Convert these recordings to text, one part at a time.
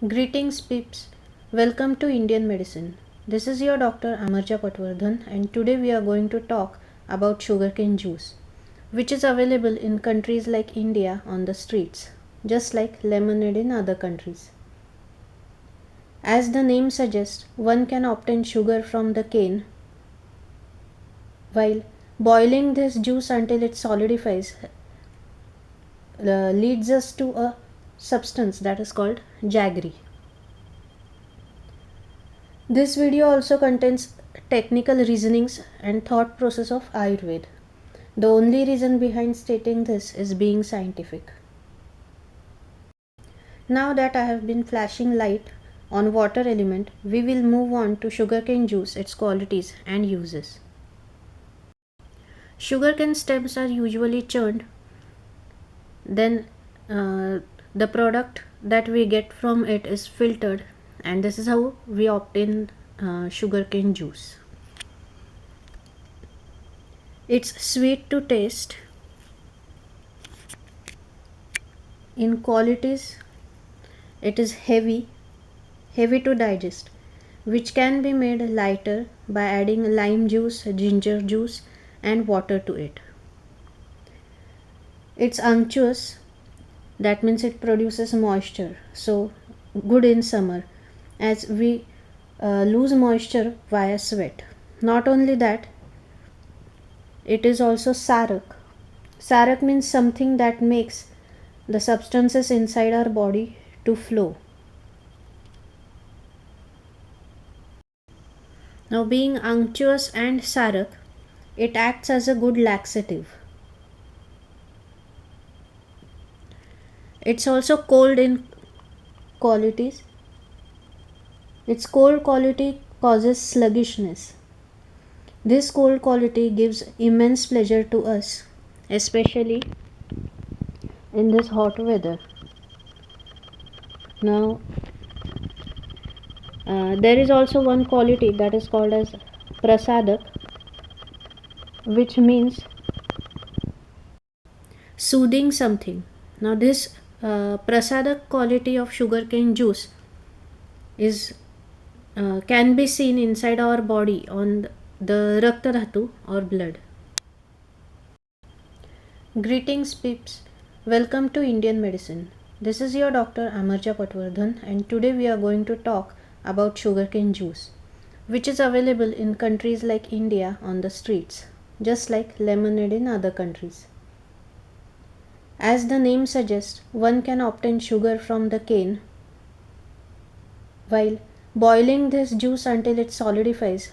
Greetings, peeps. Welcome to Indian Medicine. This is your doctor Amarja Patwardhan, and today we are going to talk about sugarcane juice, which is available in countries like India on the streets, just like lemonade in other countries. As the name suggests, one can obtain sugar from the cane while boiling this juice until it solidifies leads us to a substance that is called jaggery. This video also contains technical reasonings and thought process of Ayurveda. The only reason behind stating this is being scientific. Now that I have been flashing light on water element, we will move on to sugarcane juice, its qualities and uses. Sugarcane stems are usually churned, then the product that we get from it is filtered, and this is how we obtain sugarcane juice. It's sweet to taste. In qualities, it is heavy to digest, which can be made lighter by adding lime juice, ginger juice and water to it. It's unctuous, that means it produces moisture, so good in summer as we lose moisture via sweat. Not only that, it is also sarak. Sarak means something that makes the substances inside our body to flow. Now, being unctuous and sarak, it acts as a good laxative. It's also cold in qualities. Its cold quality causes sluggishness. This cold quality gives immense pleasure to us, especially in this hot weather. Now, there is also one quality that is called as prasadak, which means soothing something. Now, this prasadak quality of sugarcane juice is can be seen inside our body on the Rakta Dhatu or blood. Greetings, peeps. Welcome to Indian Medicine. This is your doctor Amarja Patwardhan, and today we are going to talk about sugarcane juice, which is available in countries like India on the streets, just like lemonade in other countries. As the name suggests, one can obtain sugar from the cane while boiling this juice until it solidifies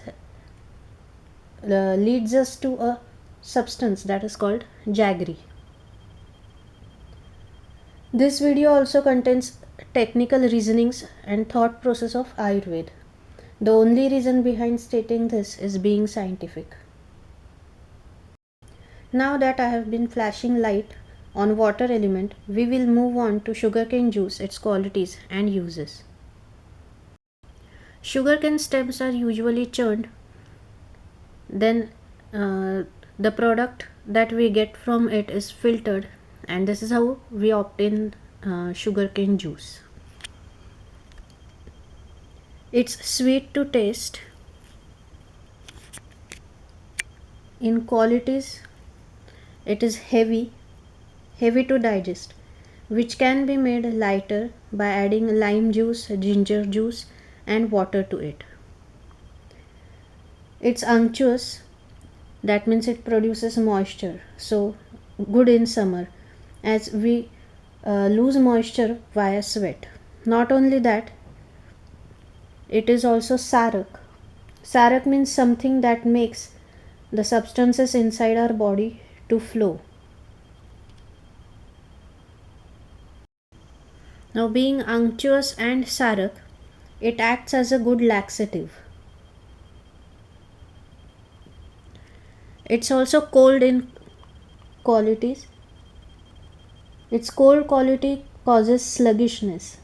leads us to a substance that is called jaggery. This video also contains technical reasonings and thought process of Ayurveda. The only reason behind stating this is being scientific. Now that I have been flashing light on water element, we will move on to sugarcane juice, its qualities and uses. Sugarcane stems are usually churned, then the product that we get from it is filtered, and this is how we obtain sugarcane juice. It's sweet to taste. In qualities, it is heavy to digest, which can be made lighter by adding lime juice, ginger juice and water to it. It's unctuous, that means it produces moisture, so good in summer as we lose moisture via sweat. Not only that, it is also sarak. Sarak means something that makes the substances inside our body to flow. Now, being unctuous and sarak, it acts as a good laxative. It's also cold in qualities. Its cold quality causes sluggishness.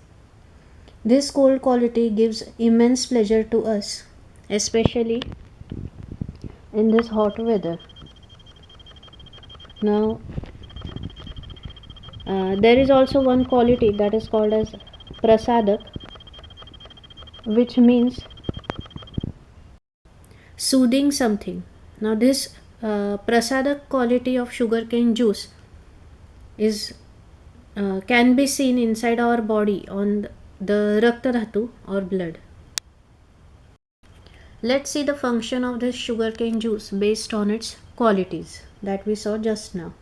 This cold quality gives immense pleasure to us, especially in this hot weather. Now, there is also one quality that is called as prasadak, which means soothing something. Now this prasadak quality of sugarcane juice is can be seen inside our body on the Rakta Dhatu or blood. Let's see the function of this sugarcane juice based on its qualities that we saw just now.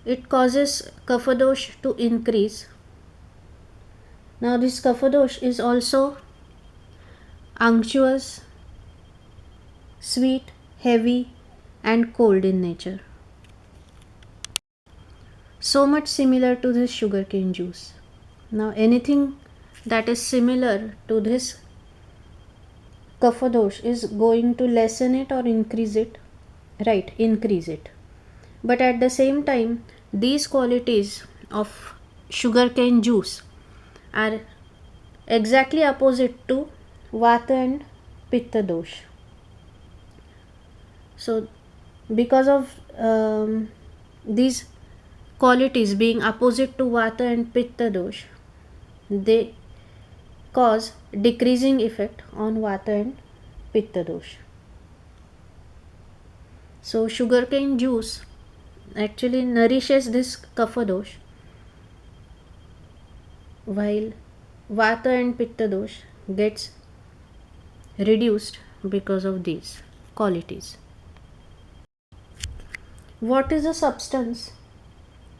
It causes kapha dosh to increase. Now this kapha dosh is also unctuous, sweet, heavy and cold in nature. So much similar to this sugarcane juice. Now anything that is similar to this kapha dosh is going to lessen it or increase it, right? Increase it. But at the same time, these qualities of sugarcane juice are exactly opposite to vata and pitta dosh. So because of these qualities being opposite to vata and pitta dosh, they cause decreasing effect on vata and pitta dosh. So sugarcane juice actually nourishes this kapha dosh, while vata and pitta dosh gets reduced because of these qualities. What is a substance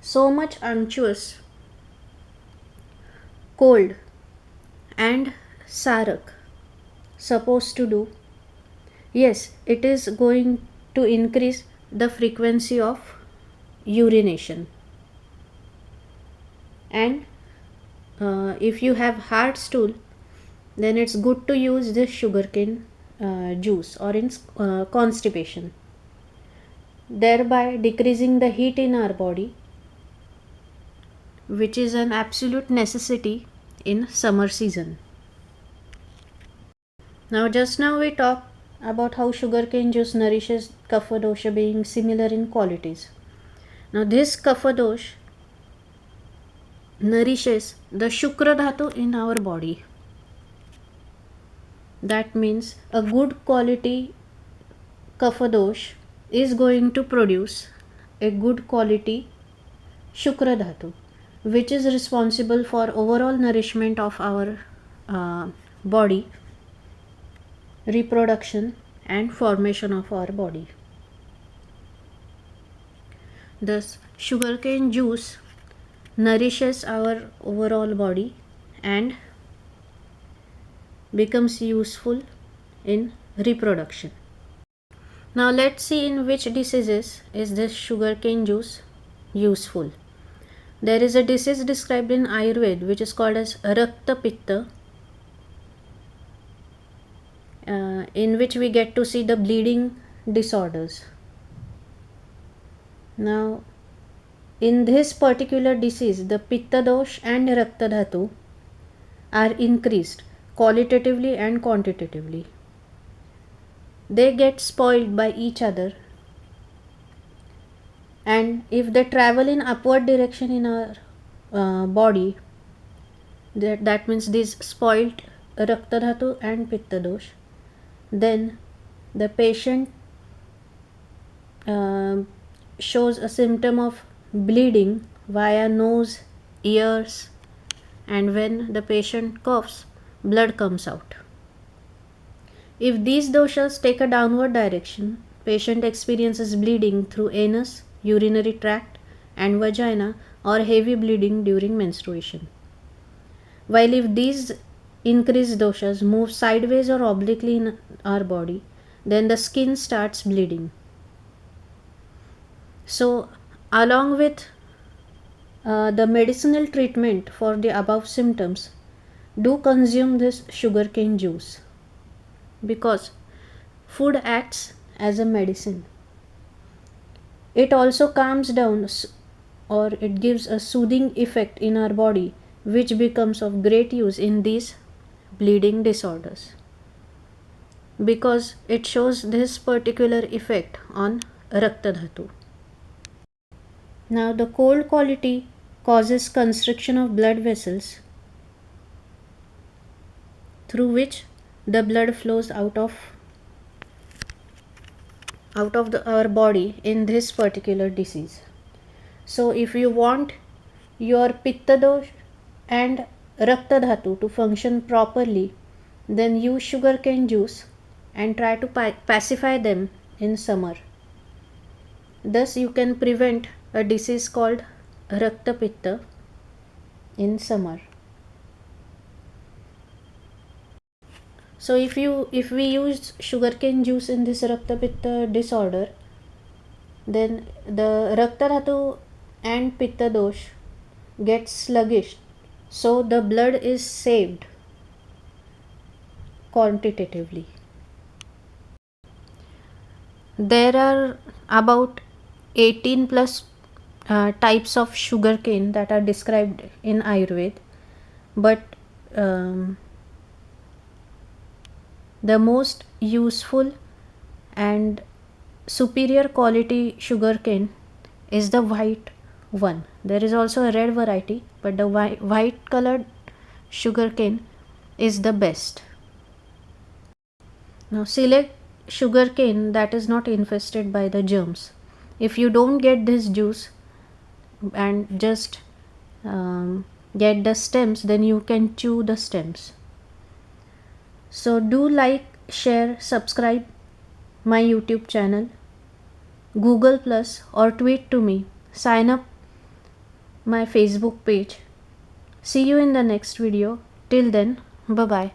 so much unctuous, cold and sarak supposed to do? Yes, it is going to increase the frequency of urination, and if you have hard stool, then it's good to use this sugarcane juice or in constipation, thereby decreasing the heat in our body, which is an absolute necessity in summer season. Just now we talked about how sugarcane juice nourishes kapha dosha being similar in qualities. Now this kapha dosh nourishes the shukra dhatu in our body. That means a good quality kapha dosh is going to produce a good quality shukra dhatu, which is responsible for overall nourishment of our body, reproduction and formation of our body. Thus sugarcane juice nourishes our overall body and becomes useful in reproduction. Now let's see in which diseases is this sugarcane juice useful. There is a disease described in Ayurveda which is called as Rakta Pitta, in which we get to see the bleeding disorders. Now in this particular disease, the Pitta dosh and Rakta dhatu are increased qualitatively and quantitatively. They get spoiled by each other, and if they travel in upward direction in our body, that means these spoiled Rakta dhatu and Pitta dosh, then the patient shows a symptom of bleeding via nose, ears, and when the patient coughs, blood comes out. If these doshas take a downward direction, patient experiences bleeding through anus, urinary tract and vagina, or heavy bleeding during menstruation. While if these increased doshas move sideways or obliquely in our body, then the skin starts bleeding. So along with the medicinal treatment for the above symptoms, do consume this sugarcane juice, because food acts as a medicine. It also calms down or it gives a soothing effect in our body, which becomes of great use in these bleeding disorders, because it shows this particular effect on Rakta dhatu. Now the cold quality causes constriction of blood vessels through which the blood flows out of our body in this particular disease. So if you want your pitta dosh and rakta dhatu to function properly, then use sugarcane juice and try to pacify them in summer. Thus you can prevent a disease called rakta pitta in summer. So if we use sugarcane juice in this rakta pitta disorder, then the rakta dhatu and pitta dosh gets sluggish, so the blood is saved quantitatively. There are about 18 plus types of sugarcane that are described in Ayurveda, but the most useful and superior quality sugarcane is the white one. There is also a red variety, but the white colored sugarcane is the best. Now select sugarcane that is not infested by the germs. If you don't get this juice and just get the stems, then you can chew the stems. So do like, share, subscribe my YouTube channel, Google Plus, or tweet to me. Sign up my Facebook page. See you in the next video. Till then, bye bye.